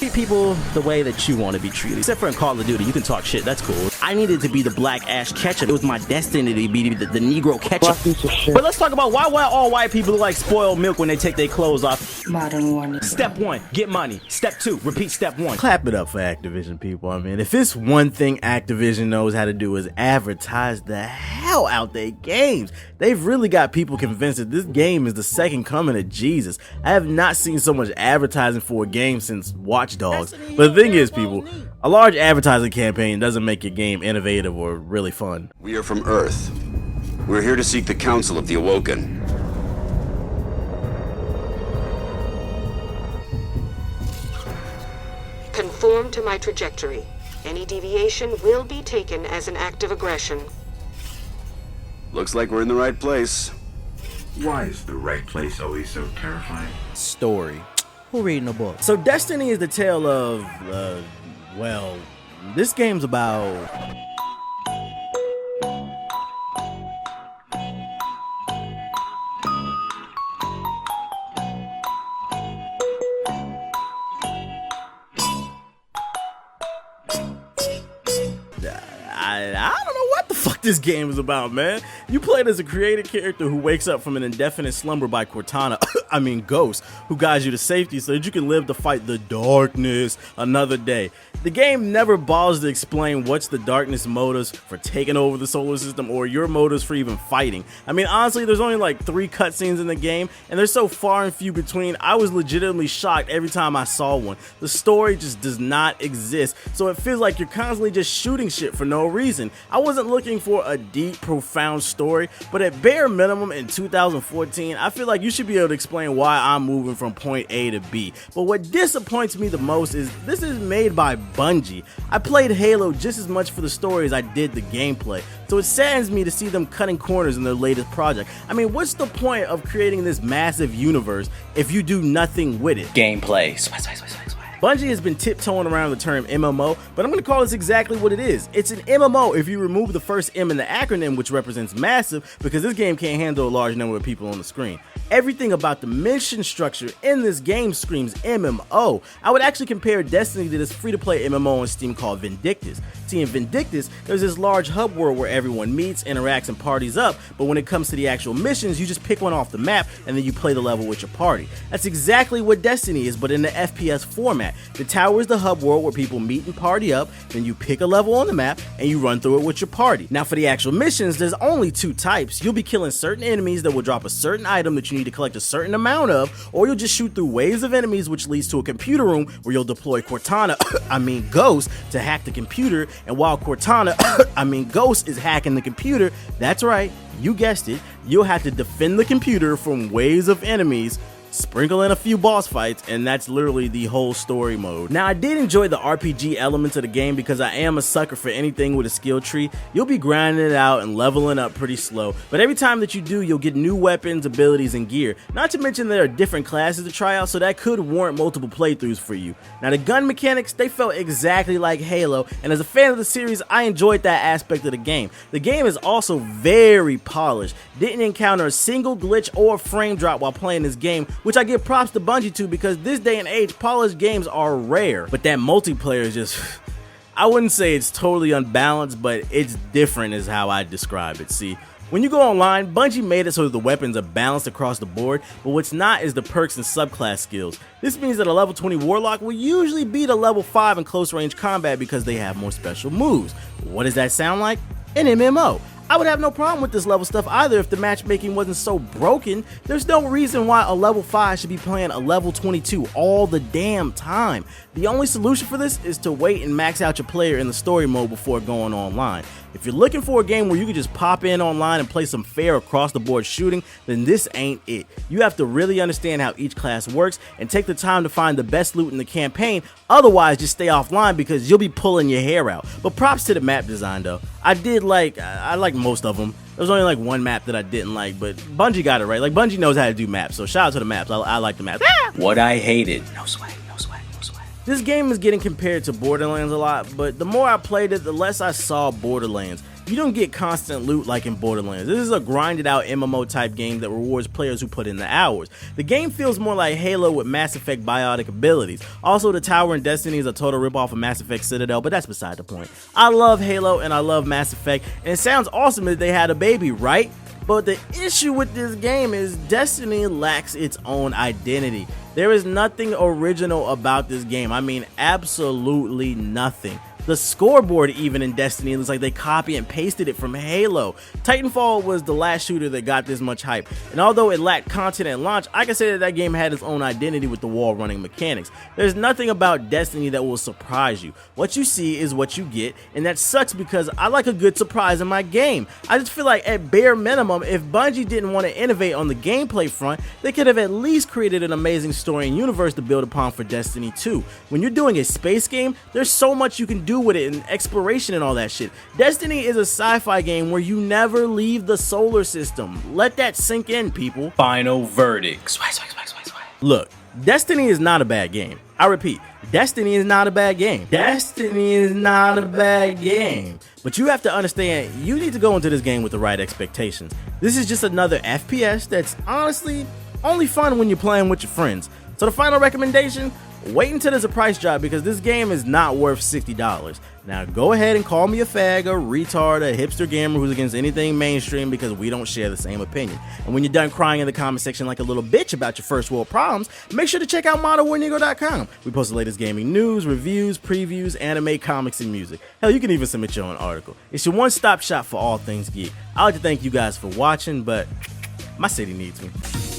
Treat people the way that you want to be treated. Except for in Call of Duty, you can talk shit, that's cool. I needed to be the black Ash Ketchum. It was my destiny to be the Negro Ketchum. But let's talk about why all white people look like spoiled milk when they take their clothes off. Modern warning. Step 1, get money. Step 2, repeat step 1. Clap it up for Activision, people. I mean, if it's one thing Activision knows how to do is advertise the hell out their games. They've really got people convinced that this game is the second coming of Jesus. I have not seen so much advertising for a game since Watch Dogs. But the thing is, people, a large advertising campaign doesn't make your game innovative or really fun. We are from Earth. We're here to seek the counsel of the Awoken. Conform to my trajectory. Any deviation will be taken as an act of aggression. Looks like we're in the right place. Why is the right place always so terrifying? Story. Who reading a book? So Destiny is the tale of, well, this game's about... I don't know what the fuck this game is about, man. You played as a created character who wakes up from an indefinite slumber by Cortana, Ghost, who guides you to safety so that you can live to fight the darkness another day. The game never bothers to explain what's the darkness motives for taking over the solar system or your motives for even fighting. I mean, honestly, there's only like 3 cutscenes in the game, and they're so far and few between, I was legitimately shocked every time I saw one. The story just does not exist, so it feels like you're constantly just shooting shit for no reason. I wasn't looking for a deep, profound story, but at bare minimum in 2014, I feel like you should be able to explain why I'm moving from point A to B. But what disappoints me the most is this is made by Bungie. I played Halo just as much for the story as I did the gameplay, so it saddens me to see them cutting corners in their latest project. I mean, what's the point of creating this massive universe if you do nothing with it? Gameplay. Bungie has been tiptoeing around the term MMO, but I'm going to call this exactly what it is. It's an MMO if you remove the first M in the acronym, which represents massive, because this game can't handle a large number of people on the screen. Everything about the mission structure in this game screams MMO. I would actually compare Destiny to this free-to-play MMO on Steam called Vindictus. See, in Vindictus, there's this large hub world where everyone meets, interacts, and parties up, but when it comes to the actual missions, you just pick one off the map, and then you play the level with your party. That's exactly what Destiny is, but in the FPS format. The tower is the hub world where people meet and party up, then you pick a level on the map, and you run through it with your party. Now for the actual missions, there's only 2 types. You'll be killing certain enemies that will drop a certain item that you need to collect a certain amount of, or you'll just shoot through waves of enemies, which leads to a computer room where you'll deploy Cortana, Ghost, to hack the computer, and while Cortana, Ghost is hacking the computer, that's right, you guessed it, you'll have to defend the computer from waves of enemies, sprinkle in a few boss fights, and that's literally the whole story mode. Now, I did enjoy the RPG elements of the game because I am a sucker for anything with a skill tree. You'll be grinding it out and leveling up pretty slow, but every time that you do, you'll get new weapons, abilities, and gear. Not to mention there are different classes to try out, so that could warrant multiple playthroughs for you. Now, the gun mechanics, they felt exactly like Halo, and as a fan of the series, I enjoyed that aspect of the game. The game is also very polished. Didn't encounter a single glitch or frame drop while playing this game, which I give props to Bungie to because this day and age, polished games are rare. But that multiplayer is just, I wouldn't say it's totally unbalanced, but it's different is how I describe it. See, when you go online, Bungie made it so that the weapons are balanced across the board, but what's not is the perks and subclass skills. This means that a level 20 Warlock will usually beat a level 5 in close range combat because they have more special moves. What does that sound like? An MMO. I would have no problem with this level stuff either if the matchmaking wasn't so broken. There's no reason why a level 5 should be playing a level 22 all the damn time. The only solution for this is to wait and max out your player in the story mode before going online. If you're looking for a game where you can just pop in online and play some fair across the board shooting, then this ain't it. You have to really understand how each class works and take the time to find the best loot in the campaign, otherwise just stay offline because you'll be pulling your hair out. But props to the map design though. I like most of them. There was only like one map that I didn't like, but Bungie got it right. Like Bungie knows how to do maps, so shout out to the maps. I like the maps. What I hated. No swag. This game is getting compared to Borderlands a lot, but the more I played it, the less I saw Borderlands. you don't get constant loot like in Borderlands. This is a grinded out MMO type game that rewards players who put in the hours. The game feels more like Halo with Mass Effect biotic abilities. Also, the tower in Destiny is a total ripoff of Mass Effect Citadel, but that's beside the point. I love Halo and I love Mass Effect, and it sounds awesome that they had a baby, right? But the issue with this game is Destiny lacks its own identity. There is nothing original about this game. I mean, absolutely nothing. The scoreboard even in Destiny looks like they copy and pasted it from Halo. Titanfall was the last shooter that got this much hype, and although it lacked content at launch, I can say that that game had its own identity with the wall running mechanics. There's nothing about Destiny that will surprise you. What you see is what you get, and that sucks because I like a good surprise in my game. I just feel like at bare minimum, if Bungie didn't want to innovate on the gameplay front, they could have at least created an amazing story and universe to build upon for Destiny 2. When you're doing a space game, there's so much you can do with it and exploration and all that shit. Destiny is a sci-fi game where you never leave the solar system. Let that sink in, people. Final verdict. Swag. Look, Destiny is not a bad game. I repeat, Destiny is not a bad game. Destiny is not a bad game. But you have to understand, you need to go into this game with the right expectations. This is just another FPS that's honestly only fun when you're playing with your friends. So the final recommendation, wait until there's a price drop because this game is not worth $60. Now go ahead and call me a fag, a retard, a hipster gamer who's against anything mainstream because we don't share the same opinion. And when you're done crying in the comment section like a little bitch about your first world problems, make sure to check out ModernWarNegro.com. We post the latest gaming news, reviews, previews, anime, comics, and music. Hell, you can even submit your own article. It's your one-stop shop for all things geek. I'd like to thank you guys for watching, but my city needs me.